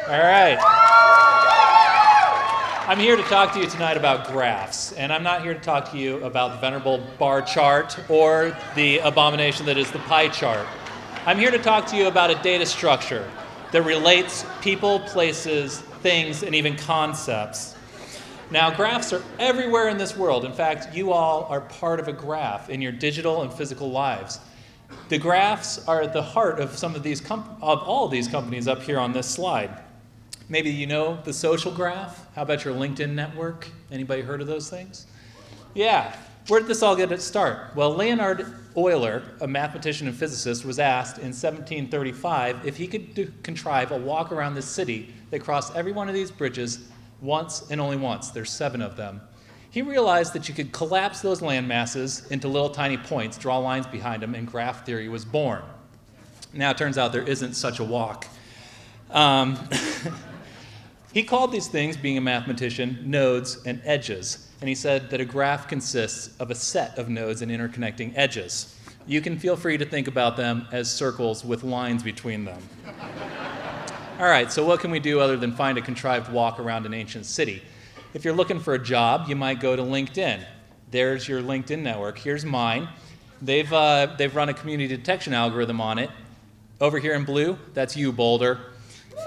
All right. I'm here to talk to you tonight about graphs, and I'm not here to talk to you about the venerable bar chart or the abomination that is the pie chart. I'm here to talk to you about a data structure that relates people, places, things, and even concepts. Now, graphs are everywhere in this world. In fact, you all are part of a graph in your digital and physical lives. The graphs are at the heart of some of these all of these companies up here on this slide. Maybe you know the social graph. How about your LinkedIn network? Anybody heard of those things? Yeah. Where did this all get its start? Well, Leonhard Euler, a mathematician and physicist, was asked in 1735 if he could contrive a walk around the city that crossed every one of these bridges once and only once. There's 7 of them. He realized that you could collapse those land masses into little tiny points, draw lines behind them, and graph theory was born. Now, it turns out there isn't such a walk. He called these things, being a mathematician, nodes and edges. And he said that a graph consists of a set of nodes and interconnecting edges. You can feel free to think about them as circles with lines between them. All right, so what can we do other than find a contrived walk around an ancient city? If you're looking for a job, you might go to LinkedIn. There's your LinkedIn network. Here's mine. They've run a community detection algorithm on it. Over here in blue, that's you, Boulder.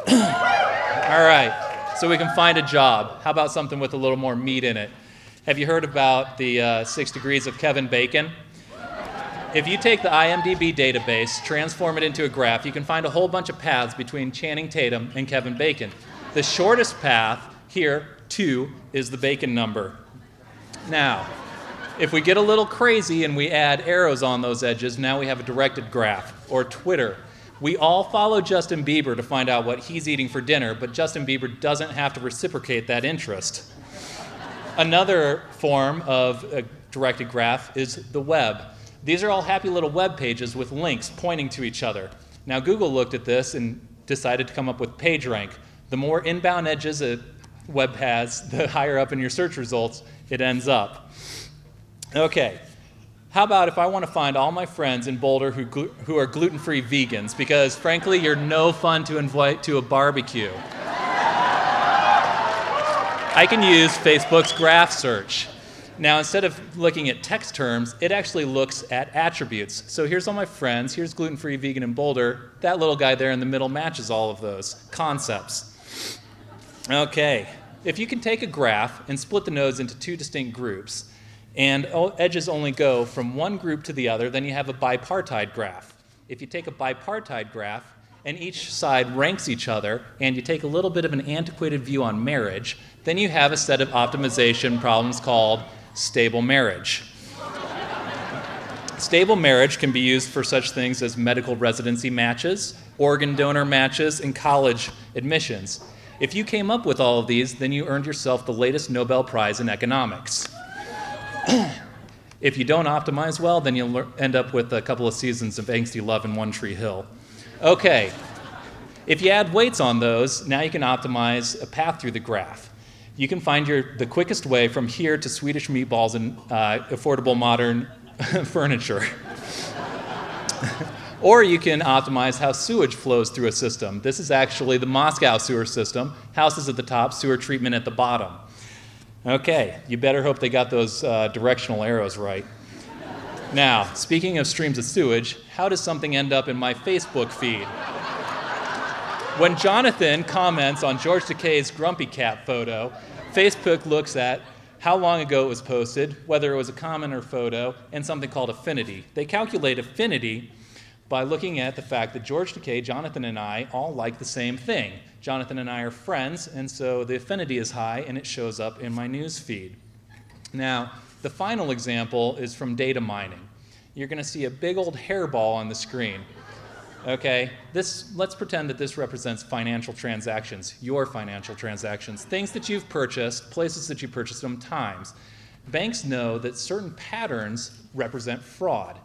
All right. So we can find a job. How about something with a little more meat in it? Have you heard about the 6 degrees of Kevin Bacon? If you take the IMDb database, transform it into a graph, you can find a whole bunch of paths between Channing Tatum and Kevin Bacon. The shortest path here, 2, is the Bacon number. Now, if we get a little crazy and we add arrows on those edges, now we have a directed graph, or Twitter. We all follow Justin Bieber to find out what he's eating for dinner, but Justin Bieber doesn't have to reciprocate that interest. Another form of a directed graph is the web. These are all happy little web pages with links pointing to each other. Now, Google looked at this and decided to come up with PageRank. The more inbound edges a web has, the higher up in your search results it ends up. Okay. How about if I want to find all my friends in Boulder who are gluten-free vegans, because frankly, you're no fun to invite to a barbecue. I can use Facebook's graph search. Now, instead of looking at text terms, it actually looks at attributes. So here's all my friends, here's gluten-free vegan in Boulder. That little guy there in the middle matches all of those concepts. Okay, if you can take a graph and split the nodes into 2 distinct groups, and edges only go from one group to the other, then you have a bipartite graph. If you take a bipartite graph and each side ranks each other, and you take a little bit of an antiquated view on marriage, then you have a set of optimization problems called stable marriage. Stable marriage can be used for such things as medical residency matches, organ donor matches, and college admissions. If you came up with all of these, then you earned yourself the latest Nobel Prize in economics. If you don't optimize well, then you'll end up with a couple of seasons of angsty love in One Tree Hill. Okay, if you add weights on those, now you can optimize a path through the graph. You can find the quickest way from here to Swedish meatballs and affordable modern furniture. Or you can optimize how sewage flows through a system. This is actually the Moscow sewer system. Houses at the top, sewer treatment at the bottom. Okay, you better hope they got those directional arrows right. Now, speaking of streams of sewage, how does something end up in my Facebook feed? When Jonathan comments on George Takei's Grumpy Cat photo, Facebook looks at how long ago it was posted, whether it was a comment or photo, and something called affinity. They calculate affinity by looking at the fact that George Takei, Jonathan, and I all like the same thing. Jonathan and I are friends, and so the affinity is high, and it shows up in my news feed. Now, the final example is from data mining. You're going to see a big old hairball on the screen. Okay, let's pretend that this represents financial transactions, your financial transactions, things that you've purchased, places that you purchased them, times. Banks know that certain patterns represent fraud,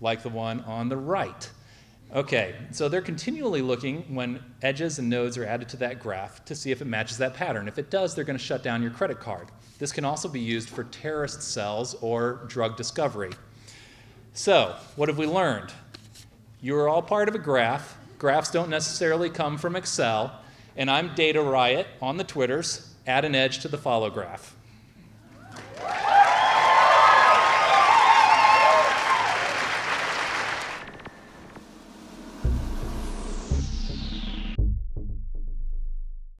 like the one on the right. Okay, so they're continually looking when edges and nodes are added to that graph to see if it matches that pattern. If it does, they're going to shut down your credit card. This can also be used for terrorist cells or drug discovery. So, what have we learned? You're all part of a graph. Graphs don't necessarily come from Excel. And I'm Data Riot on the Twitters. Add an edge to the follow graph.